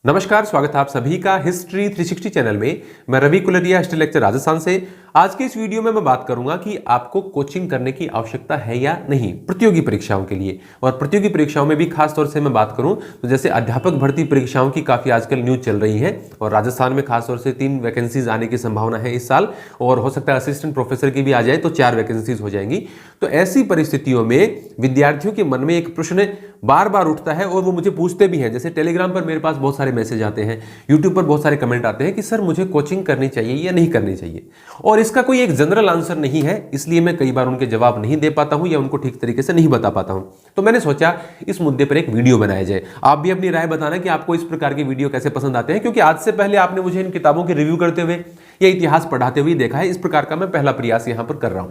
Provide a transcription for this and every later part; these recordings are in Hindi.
नमस्कार, स्वागत है आप सभी का हिस्ट्री 360 चैनल में। मैं रवि कुलरिया, हिस्ट्री लेक्चर राजस्थान से। आज के इस वीडियो में मैं बात करूंगा कि आपको कोचिंग करने की आवश्यकता है या नहीं प्रतियोगी परीक्षाओं के लिए। और प्रतियोगी परीक्षाओं में भी खास तौर से मैं बात करूं तो जैसे अध्यापक भर्ती परीक्षाओं की काफी आजकल न्यूज चल रही है और राजस्थान में खास तौर से 3 वैकेंसीज आने की संभावना है इस साल, और हो सकता है असिस्टेंट प्रोफेसर की भी आ जाए तो 4 वैकेंसीज हो जाएंगी। तो ऐसी परिस्थितियों में विद्यार्थियों के मन में एक प्रश्न बार बार उठता है और वो मुझे पूछते भी हैं। जैसे टेलीग्राम पर मेरे पास बहुत सारे मैसेज आते हैं, यूट्यूब पर बहुत सारे कमेंट आते हैं कि सर मुझे कोचिंग करनी चाहिए या नहीं करनी चाहिए, और इसका कोई एक जनरल आंसर नहीं है। इसलिए मैं कई बार उनके जवाब नहीं दे पाता हूं या उनको ठीक तरीके से नहीं बता पाता हूं। तो मैंने सोचा इस मुद्दे पर एक वीडियो बनाया जाए। आप भी अपनी राय बताना कि आपको इस प्रकार की वीडियो कैसे पसंद आते हैं, क्योंकि आज से पहले आपने मुझे इन किताबों के रिव्यू करते हुए या इतिहास पढ़ाते हुए देखा है। इस प्रकार का मैं पहला प्रयास यहां पर कर रहा हूं।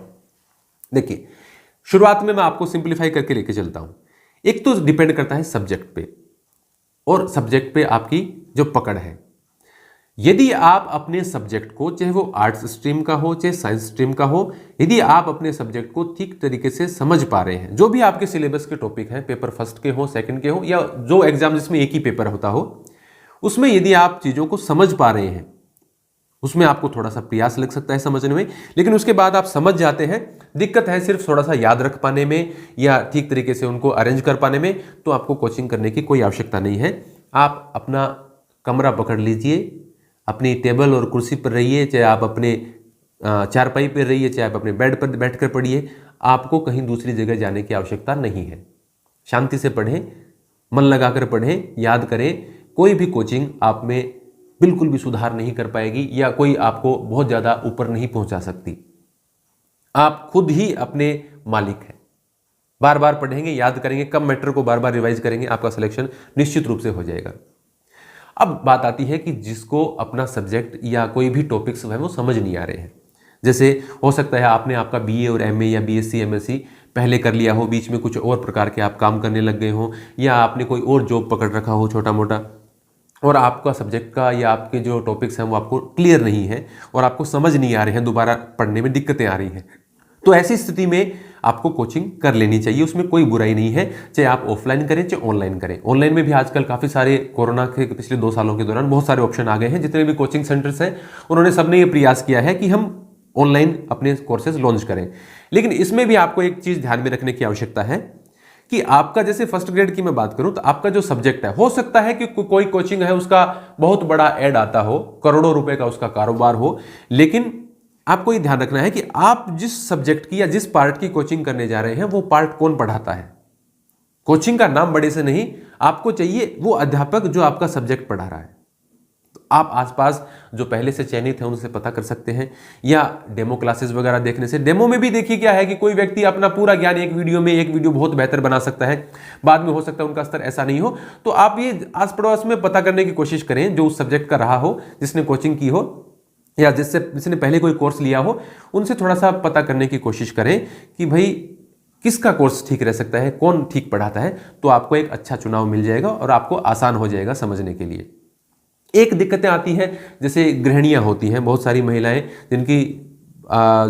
देखिए, शुरुआत में मैं आपको सिंप्लीफाई करके लेके चलता हूं। एक तो डिपेंड करता है सब्जेक्ट पे, और सब्जेक्ट पे आपकी जो पकड़ है। यदि आप अपने सब्जेक्ट को, चाहे वो आर्ट्स स्ट्रीम का हो चाहे साइंस स्ट्रीम का हो, यदि आप अपने सब्जेक्ट को ठीक तरीके से समझ पा रहे हैं, जो भी आपके सिलेबस के टॉपिक हैं, पेपर फर्स्ट के हो, सेकंड के हो, या जो एग्जाम जिसमें एक ही पेपर होता हो, उसमें यदि आप चीजों को समझ पा रहे हैं, उसमें आपको थोड़ा सा प्रयास लग सकता है समझने में, लेकिन उसके बाद आप समझ जाते हैं। दिक्कत है सिर्फ थोड़ा सा याद रख पाने में या ठीक तरीके से उनको अरेंज कर पाने में, तो आपको कोचिंग करने की कोई आवश्यकता नहीं है। आप अपना कमरा पकड़ लीजिए, अपनी टेबल और कुर्सी पर रहिए, चाहे आप अपने चारपाई पर रहिए, चाहे आप अपने बेड पर बैठकर पढ़िए। आपको कहीं दूसरी जगह जाने की आवश्यकता नहीं है। शांति से पढ़ें, मन लगाकर पढ़ें, याद करें। कोई भी कोचिंग आप में बिल्कुल भी सुधार नहीं कर पाएगी या कोई आपको बहुत ज़्यादा ऊपर नहीं पहुंचा सकती। आप खुद ही अपने मालिक हैं। बार बार पढ़ेंगे, याद करेंगे, कम मैटर को बार बार रिवाइज करेंगे, आपका सिलेक्शन निश्चित रूप से हो जाएगा। अब बात आती है कि जिसको अपना सब्जेक्ट या कोई भी टॉपिक्स है वो समझ नहीं आ रहे हैं। जैसे हो सकता है आपने आपका बीए और एमए या बीएससी एमएससी पहले कर लिया हो, बीच में कुछ और प्रकार के आप काम करने लग गए हो, या आपने कोई और जॉब पकड़ रखा हो छोटा मोटा, और आपका सब्जेक्ट का या आपके जो टॉपिक्स हैं वो आपको क्लियर नहीं है और आपको समझ नहीं आ रहे हैं, दोबारा पढ़ने में दिक्कतें आ रही हैं। तो ऐसी स्थिति में आपको कोचिंग कर लेनी चाहिए, उसमें कोई बुराई नहीं है। चाहे आप ऑफलाइन करें चाहे ऑनलाइन करें। ऑनलाइन में भी आजकल काफ़ी सारे, कोरोना के पिछले 2 सालों के दौरान बहुत सारे ऑप्शन आ गए हैं। जितने भी कोचिंग सेंटर्स हैं उन्होंने सबने ये प्रयास किया है कि हम ऑनलाइन अपने कोर्सेज लॉन्च करें। लेकिन इसमें भी आपको एक चीज़ ध्यान में रखने की आवश्यकता है कि आपका, जैसे फर्स्ट ग्रेड की मैं बात करूं तो आपका जो सब्जेक्ट है, हो सकता है कि कोई कोचिंग है उसका बहुत बड़ा ऐड आता हो, करोड़ों रुपए का उसका कारोबार हो, लेकिन आपको ये ध्यान रखना है कि आप जिस सब्जेक्ट की या जिस पार्ट की कोचिंग करने जा रहे हैं वो पार्ट कौन पढ़ाता है। कोचिंग का नाम बड़े से नहीं, आपको चाहिए वो अध्यापक जो आपका सब्जेक्ट पढ़ा रहा है। तो आप आसपास जो पहले से चयनित हैं उनसे पता कर सकते हैं, या डेमो क्लासेस वगैरह देखने से। डेमो में भी देखिए क्या है कि कोई व्यक्ति अपना पूरा ज्ञान एक वीडियो बहुत बेहतर बना सकता है, बाद में हो सकता है उनका स्तर ऐसा नहीं हो। तो आप ये आस पड़ोस में पता करने की कोशिश करें, जो उस सब्जेक्ट का रहा हो, जिसने कोचिंग की हो या जिसने पहले कोई कोर्स लिया हो, उनसे थोड़ा सा पता करने की कोशिश करें कि भाई किसका कोर्स ठीक रह सकता है, कौन ठीक पढ़ाता है। तो आपको एक अच्छा चुनाव मिल जाएगा और आपको आसान हो जाएगा समझने के लिए। एक दिक्कतें आती हैं, जैसे गृहिणियां होती हैं, बहुत सारी महिलाएं जिनकी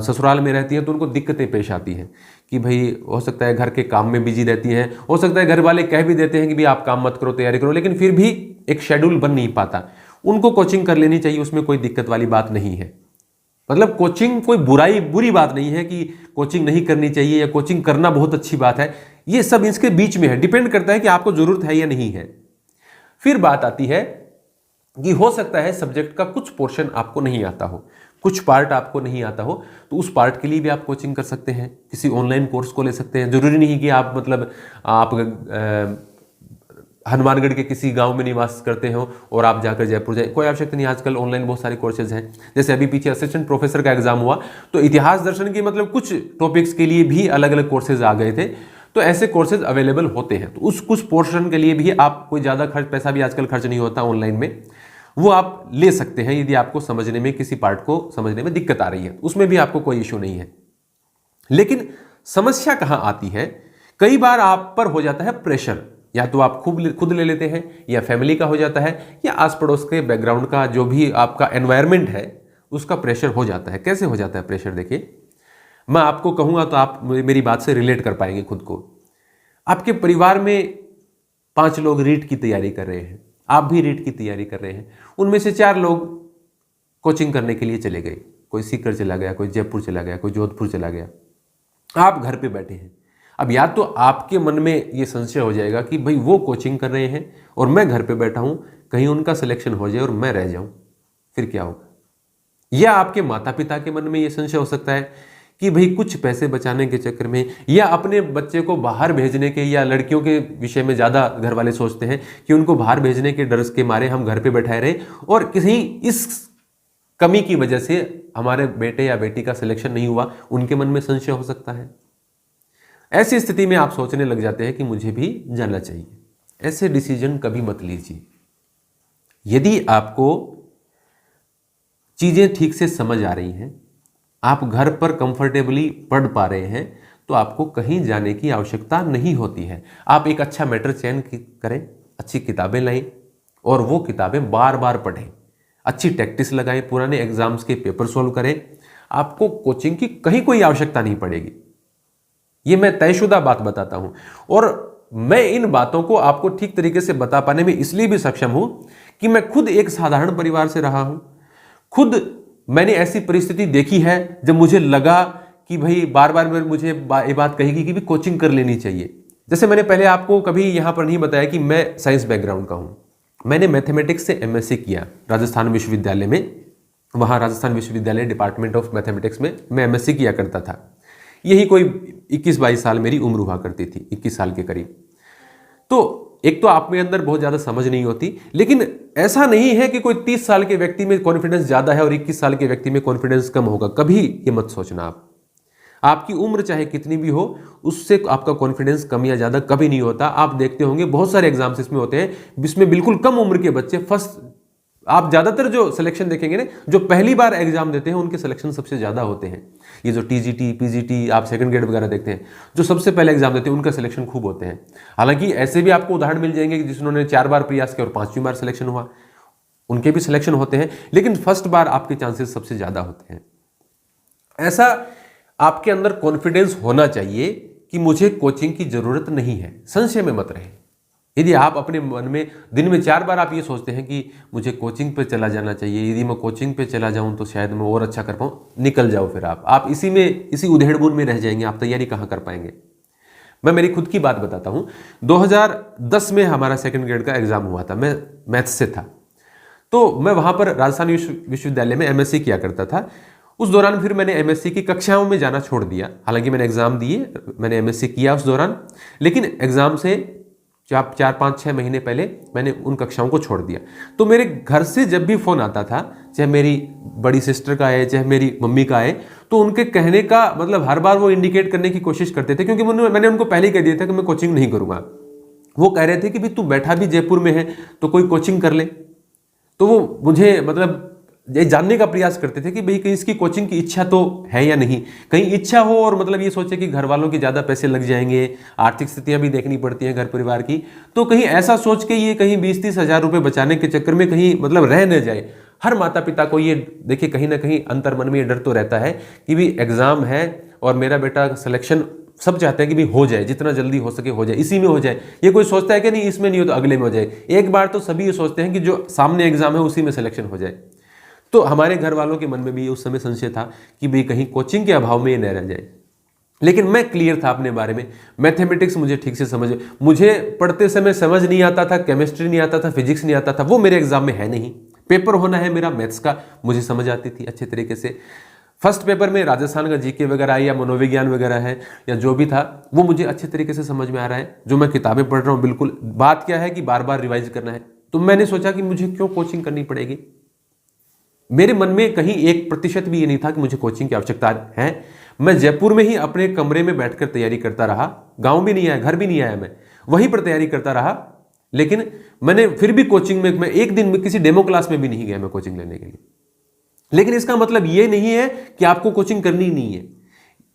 ससुराल में रहती हैं, तो उनको दिक्कतें पेश आती हैं कि भाई हो सकता है घर के काम में बिजी रहती हैं, हो सकता है घर वाले कह भी देते हैं कि भाई आप काम मत करो, तैयारी करो, लेकिन फिर भी एक शेड्यूल बन नहीं पाता। उनको कोचिंग कर लेनी चाहिए, उसमें कोई दिक्कत वाली बात नहीं है। मतलब कोचिंग कोई बुरी बात नहीं है कि कोचिंग नहीं करनी चाहिए या कोचिंग करना बहुत अच्छी बात है। ये सब इसके बीच में है, डिपेंड करता है कि आपको जरूरत है या नहीं है। फिर बात आती है कि हो सकता है सब्जेक्ट का कुछ पोर्शन आपको नहीं आता हो, कुछ पार्ट आपको नहीं आता हो, तो उस पार्ट के लिए भी आप कोचिंग कर सकते हैं, किसी ऑनलाइन कोर्स को ले सकते हैं। जरूरी नहीं कि आप हनुमानगढ़ के किसी गांव में निवास करते हो और आप जाकर जयपुर जाए, कोई आवश्यकता नहीं। आजकल ऑनलाइन बहुत सारे कोर्सेज हैं। जैसे अभी पीछे असिस्टेंट प्रोफेसर का एग्जाम हुआ, तो इतिहास दर्शन के मतलब कुछ टॉपिक्स के लिए भी अलग अलग कोर्सेज आ गए थे। तो ऐसे कोर्सेज अवेलेबल होते हैं, तो उस कुछ पोर्शन के लिए भी आप कोई ज़्यादा पैसा भी आजकल खर्च नहीं होता ऑनलाइन में, वो आप ले सकते हैं। यदि आपको समझने में, किसी पार्ट को समझने में दिक्कत आ रही है, उसमें भी आपको कोई इशू नहीं है। लेकिन समस्या कहाँ आती है, कई बार आप पर हो जाता है प्रेशर, या तो आप खुद ले लेते हैं, या फैमिली का हो जाता है, या आस पड़ोस के बैकग्राउंड का जो भी आपका एनवायरनमेंट है उसका प्रेशर हो जाता है। कैसे हो जाता है प्रेशर, देखिए मैं आपको कहूँगा तो आप मेरी बात से रिलेट कर पाएंगे खुद को। आपके परिवार में 5 लोग रीट की तैयारी कर रहे हैं, आप भी रीट की तैयारी कर रहे हैं, उनमें से 4 लोग कोचिंग करने के लिए चले गए, कोई सीकर चला गया, कोई जयपुर चला गया, कोई जोधपुर चला गया, आप घर पे बैठे हैं। अब या तो आपके मन में ये संशय हो जाएगा कि भाई वो कोचिंग कर रहे हैं और मैं घर पे बैठा हूं, कहीं उनका सिलेक्शन हो जाए और मैं रह जाऊं, फिर क्या होगा। या आपके माता पिता के मन में ये संशय हो सकता है कि भाई कुछ पैसे बचाने के चक्कर में या अपने बच्चे को बाहर भेजने के, या लड़कियों के विषय में ज़्यादा घर वाले सोचते हैं कि उनको बाहर भेजने के डर के मारे हम घर पे बैठाए रहे और किसी इस कमी की वजह से हमारे बेटे या बेटी का सिलेक्शन नहीं हुआ, उनके मन में संशय हो सकता है। ऐसी स्थिति में आप सोचने लग जाते हैं कि मुझे भी जाना चाहिए। ऐसे डिसीजन कभी मत लीजिए। यदि आपको चीजें ठीक से समझ आ रही हैं, आप घर पर कंफर्टेबली पढ़ पा रहे हैं, तो आपको कहीं जाने की आवश्यकता नहीं होती है। आप एक अच्छा मैटर चयन करें, अच्छी किताबें लाएं और वो किताबें बार बार पढ़ें, अच्छी टैक्टिस लगाएं, पुराने एग्जाम्स के पेपर सॉल्व करें। आपको कोचिंग की कहीं कोई आवश्यकता नहीं पड़ेगी। ये मैं तयशुदा बात बताता हूं और मैं इन बातों को आपको ठीक तरीके से बता पाने में इसलिए भी सक्षम हूं कि मैं खुद एक साधारण परिवार से रहा हूं। खुद मैंने ऐसी परिस्थिति देखी है जब मुझे लगा कि भाई बार बार मुझे ये बात कहेगी कि भी कोचिंग कर लेनी चाहिए। जैसे मैंने पहले आपको कभी यहां पर नहीं बताया कि मैं साइंस बैकग्राउंड का हूं। मैंने मैथमेटिक्स से एमएससी किया राजस्थान विश्वविद्यालय में। वहां राजस्थान विश्वविद्यालय डिपार्टमेंट ऑफ मैथमेटिक्स में मैं एमएससी किया करता था। यही कोई 21-22 साल मेरी उम्र हुआ करती थी, 21 साल के करीब। तो एक तो आप में अंदर बहुत ज्यादा समझ नहीं होती, लेकिन ऐसा नहीं है कि कोई 30 साल के व्यक्ति में कॉन्फिडेंस ज्यादा है और 21 साल के व्यक्ति में कॉन्फिडेंस कम होगा। कभी ये मत सोचना। आपकी उम्र चाहे कितनी भी हो, उससे आपका कॉन्फिडेंस कम या ज्यादा कभी नहीं होता। आप देखते होंगे बहुत सारे एग्जाम्स इसमें होते हैं जिसमें बिल्कुल कम उम्र के बच्चे फर्स्ट, आप ज्यादातर जो सिलेक्शन देखेंगे ना, जो पहली बार एग्जाम देते हैं उनके सिलेक्शन सबसे ज्यादा होते हैं। ये जो टीजीटी, पीजीटी, आप सेकंड ग्रेड वगैरह देखते हैं, जो सबसे पहले एग्जाम देते हैं उनका सिलेक्शन खूब होते हैं। हालांकि ऐसे भी आपको उदाहरण मिल जाएंगे कि जिन्होंने 4 बार प्रयास किया और 5वीं बार सिलेक्शन हुआ, उनके भी सिलेक्शन होते हैं, लेकिन फर्स्ट बार आपके चांसेस सबसे ज्यादा होते हैं। ऐसा आपके अंदर कॉन्फिडेंस होना चाहिए कि मुझे कोचिंग की जरूरत नहीं है। संशय में मत रहे। यदि आप अपने मन में दिन में 4 बार आप ये सोचते हैं कि मुझे कोचिंग पे चला जाना चाहिए, यदि मैं कोचिंग पे चला जाऊं तो शायद मैं और अच्छा कर पाऊं, निकल जाओ। फिर आप इसी उधेड़-बुन में रह जाएंगे। आप तैयारी कहां कर पाएंगे। मैं मेरी खुद की बात बताता हूं। 2010 में हमारा सेकंड ग्रेड का एग्जाम हुआ था। मैं मैथ्स से था, तो मैं वहां पर राजस्थान विश्वविद्यालय में एमएससी किया करता था। उस दौरान फिर मैंने एमएससी की कक्षाओं में जाना छोड़ दिया। हालांकि मैंने एग्जाम दिए, मैंने एमएससी किया उस दौरान, लेकिन एग्जाम से 4-5-6 महीने पहले मैंने उन कक्षाओं को छोड़ दिया। तो मेरे घर से जब भी फोन आता था, चाहे मेरी बड़ी सिस्टर का आए, चाहे मेरी मम्मी का आए, तो उनके कहने का मतलब हर बार वो इंडिकेट करने की कोशिश करते थे, क्योंकि मैंने उनको पहले ही कह दिया था कि मैं कोचिंग नहीं करूंगा। वो कह रहे थे कि भाई तू बैठा भी जयपुर में है तो कोई कोचिंग कर ले। तो वो मुझे मतलब ये जानने का प्रयास करते थे कि भाई कहीं इसकी कोचिंग की इच्छा तो है या नहीं। कहीं इच्छा हो और मतलब ये सोचे कि घर वालों के ज़्यादा पैसे लग जाएंगे, आर्थिक स्थितियां भी देखनी पड़ती हैं घर परिवार की, तो कहीं ऐसा सोच के ये कहीं 20-30 हज़ार रुपये बचाने के चक्कर में कहीं मतलब रह न जाए। हर माता पिता को ये देखिए कहीं ना कहीं अंतर मन में ये डर तो रहता है कि भाई एग्जाम है और मेरा बेटा सिलेक्शन, सब चाहते हैं कि भाई हो जाए, जितना जल्दी हो सके हो जाए, इसी में हो जाए। ये कोई सोचता है कि नहीं इसमें नहीं हो तो अगले में हो जाए। एक बार तो सभी ये सोचते हैं कि जो सामने एग्जाम है उसी में सिलेक्शन हो जाए। तो हमारे घर वालों के मन में भी उस समय संशय था कि भाई कहीं कोचिंग के अभाव में ये न रह जाए। लेकिन मैं क्लियर था अपने बारे में। मैथमेटिक्स मुझे ठीक से मुझे पढ़ते समय समझ नहीं आता था, केमिस्ट्री नहीं आता था, फिजिक्स नहीं आता था, वो मेरे एग्जाम में है नहीं। पेपर होना है मेरा मैथ्स का, मुझे समझ आती थी अच्छे तरीके से। फर्स्ट पेपर में राजस्थान का जीके वगैरह या मनोविज्ञान वगैरह है या जो भी था, वो मुझे अच्छे तरीके से समझ में आ रहा है। जो मैं किताबें पढ़ रहा हूँ, बिल्कुल बात क्या है कि बार बार रिवाइज करना है। तो मैंने सोचा कि मुझे क्यों कोचिंग करनी पड़ेगी। मेरे मन में कहीं 1% भी ये नहीं था कि मुझे कोचिंग की आवश्यकता है। मैं जयपुर में ही अपने कमरे में बैठकर तैयारी करता रहा। गांव भी नहीं आया, घर भी नहीं आया, मैं वहीं पर तैयारी करता रहा। लेकिन मैंने फिर भी कोचिंग में, मैं एक दिन में किसी डेमो क्लास में भी नहीं गया मैं कोचिंग लेने के लिए। लेकिन इसका मतलब ये नहीं है कि आपको कोचिंग करनी नहीं है।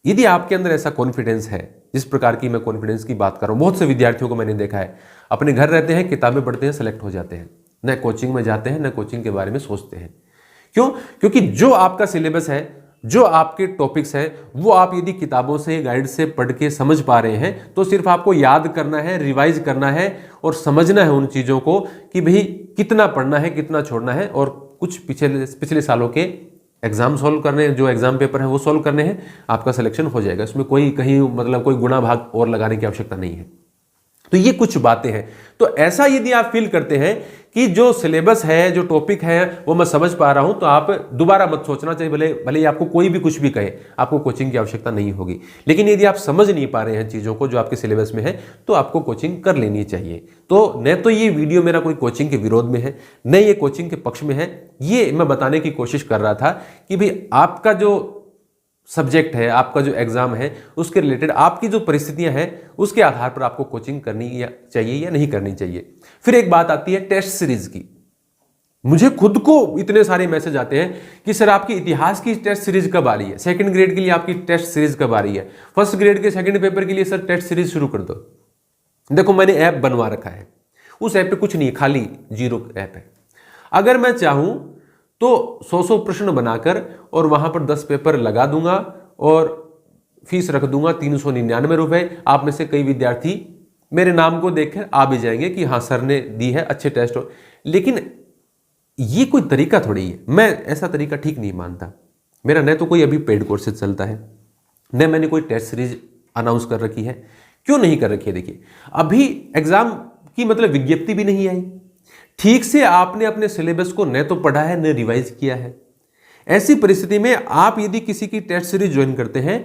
यदि आपके अंदर ऐसा कॉन्फिडेंस है, जिस प्रकार की मैं कॉन्फिडेंस की बात कर रहा हूं, बहुत से विद्यार्थियों को मैंने देखा है, अपने घर रहते हैं, किताबें पढ़ते हैं, सेलेक्ट हो जाते हैं, न कोचिंग में जाते हैं, न कोचिंग के बारे में सोचते हैं। क्यों? क्योंकि जो आपका सिलेबस है जो आपके टॉपिक्स हैं वो आप यदि किताबों से, गाइड से पढ़ के समझ पा रहे हैं तो सिर्फ आपको याद करना है, रिवाइज करना है और समझना है उन चीज़ों को कि भाई कितना पढ़ना है, कितना छोड़ना है, और कुछ पिछले सालों के एग्जाम सॉल्व करने, जो एग्जाम पेपर है वो सॉल्व करने हैं, आपका सिलेक्शन हो जाएगा। इसमें कोई कहीं मतलब कोई गुणा भाग और लगाने की आवश्यकता नहीं है। तो ये कुछ बातें हैं। तो ऐसा यदि आप फील करते हैं कि जो सिलेबस है, जो टॉपिक है वो मैं समझ पा रहा हूं, तो आप दोबारा मत सोचना चाहिए, भले भले आपको कोई भी कुछ भी कहे, आपको कोचिंग की आवश्यकता नहीं होगी। लेकिन यदि आप समझ नहीं पा रहे हैं चीज़ों को जो आपके सिलेबस में है, तो आपको कोचिंग कर लेनी चाहिए। तो न तो ये वीडियो मेरा कोई कोचिंग के विरोध में है, न ये कोचिंग के पक्ष में है। ये मैं बताने की कोशिश कर रहा था कि भाई आपका जो सब्जेक्ट है, आपका जो एग्जाम है, उसके रिलेटेड आपकी जो परिस्थितियां हैं उसके आधार पर आपको कोचिंग करनी चाहिए या नहीं करनी चाहिए। फिर एक बात आती है टेस्ट सीरीज की। मुझे खुद को इतने सारे मैसेज आते हैं कि सर आपकी इतिहास की टेस्ट सीरीज कब आ रही है, सेकंड ग्रेड के लिए आपकी टेस्ट सीरीज कब आ रही है, फर्स्ट ग्रेड के सेकंड पेपर के लिए सर टेस्ट सीरीज शुरू कर दो। देखो मैंने ऐप बनवा रखा है, उस ऐप पे कुछ नहीं है, खाली जीरो ऐप है। अगर मैं चाहूं तो 100 प्रश्न बनाकर और वहां पर 10 पेपर लगा दूंगा और फीस रख दूंगा 399 रुपए। आप में से कई विद्यार्थी मेरे नाम को देखकर आ भी जाएंगे कि हाँ सर ने दी है, अच्छे टेस्ट हो। लेकिन ये कोई तरीका थोड़ी है, मैं ऐसा तरीका ठीक नहीं मानता। मेरा न तो कोई अभी पेड कोर्सेज चलता है, न मैंने कोई टेस्ट सीरीज अनाउंस कर रखी है। क्यों नहीं कर रखी है? देखिए अभी एग्जाम की मतलब विज्ञप्ति भी नहीं आई, ठीक से आपने अपने सिलेबस को न तो पढ़ा है न रिवाइज किया है। ऐसी परिस्थिति में आप यदि किसी की टेस्ट सीरीज ज्वाइन करते हैं,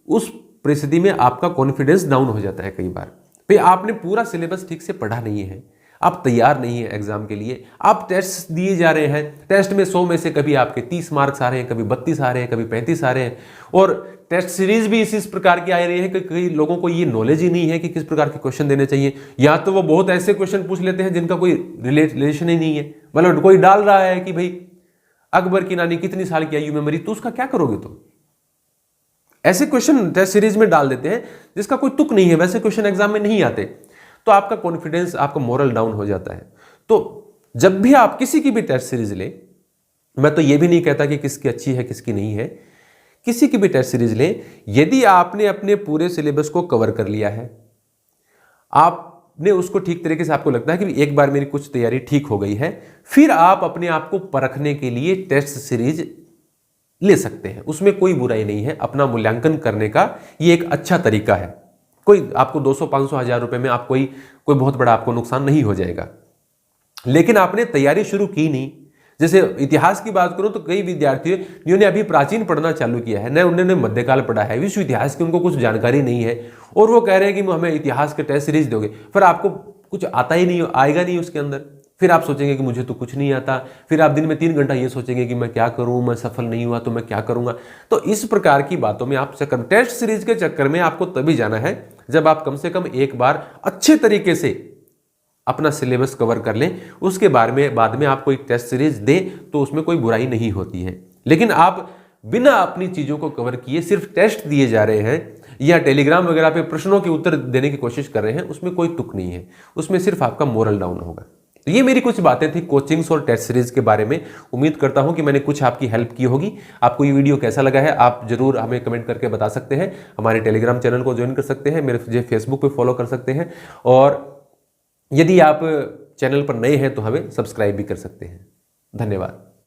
उस परिस्थिति में आपका कॉन्फिडेंस डाउन हो जाता है कई बार। भाई आपने पूरा सिलेबस ठीक से पढ़ा नहीं है, आप तैयार नहीं है एग्जाम के लिए, आप टेस्ट दिए जा रहे हैं, टेस्ट में 100 में से कभी आपके 30 मार्क्स आ रहे हैं, कभी 32 आ रहे हैं, कभी 35 आ रहे हैं, और टेस्ट सीरीज भी इस प्रकार की आ रही है कि कई लोगों को ये नॉलेज ही नहीं है कि किस प्रकार के क्वेश्चन देने चाहिए। या तो वो बहुत ऐसे क्वेश्चन पूछ लेते हैं जिनका कोई रिलेशन ही नहीं है। मतलब कोई डाल रहा है कि भाई अकबर की नानी कितनी साल की आयु में मरी, तो उसका क्या करोगे तुम? ऐसे क्वेश्चन टेस्ट सीरीज में डाल देते हैं जिसका कोई तुक नहीं है, वैसे क्वेश्चन एग्जाम में नहीं आते। तो आपका कॉन्फिडेंस, आपका मोरल डाउन हो जाता है। तो जब भी आप किसी की भी टेस्ट सीरीज लें, मैं तो ये भी नहीं कहता कि किसकी अच्छी है किसकी नहीं है, किसी की भी टेस्ट सीरीज लें, यदि आपने अपने पूरे सिलेबस को कवर कर लिया है, आपने उसको ठीक तरीके से, आपको लगता है कि एक बार मेरी कुछ तैयारी ठीक हो गई है, फिर आप अपने आप को परखने के लिए टेस्ट सीरीज ले सकते हैं। उसमें कोई बुराई नहीं है, अपना मूल्यांकन करने का ये एक अच्छा तरीका है। कोई आपको 200, 500, 1000 रुपए में आप कोई बहुत बड़ा आपको नुकसान नहीं हो जाएगा। लेकिन आपने तैयारी शुरू की नहीं। जैसे इतिहास की बात करूं तो कई विद्यार्थियों ने अभी प्राचीन पढ़ना चालू किया है, न उन्होंने मध्यकाल पढ़ा है, विश्व इतिहास की उनको कुछ जानकारी नहीं है, और वो कह रहे हैं कि हमें इतिहास के टेस्ट सीरीज दोगे, फिर आपको कुछ आता ही नहीं, आएगा नहीं उसके अंदर। फिर आप सोचेंगे कि मुझे तो कुछ नहीं आता, फिर आप दिन में 3 घंटा ये सोचेंगे कि मैं क्या करूं, मैं सफल नहीं हुआ तो मैं क्या करूंगा। तो इस प्रकार की बातों में आप चक्कर, टेस्ट सीरीज के चक्कर में आपको तभी जाना है जब आप कम से कम एक बार अच्छे तरीके से अपना सिलेबस कवर कर लें। उसके बाद में आप कोई टेस्ट सीरीज दें तो उसमें कोई बुराई नहीं होती है। लेकिन आप बिना अपनी चीज़ों को कवर किए सिर्फ टेस्ट दिए जा रहे हैं या टेलीग्राम वगैरह पे प्रश्नों के उत्तर देने की कोशिश कर रहे हैं, उसमें कोई तुक नहीं है, उसमें सिर्फ आपका मोरल डाउन होगा। तो ये मेरी कुछ बातें थी कोचिंग्स और टेस्ट सीरीज के बारे में। उम्मीद करता हूं कि मैंने कुछ आपकी हेल्प की होगी। आपको ये वीडियो कैसा लगा है आप जरूर हमें कमेंट करके बता सकते हैं। हमारे टेलीग्राम चैनल को ज्वाइन कर सकते हैं, मेरे फेसबुक पे फॉलो कर सकते हैं, और यदि आप चैनल पर नए हैं तो हमें सब्सक्राइब भी कर सकते हैं। धन्यवाद।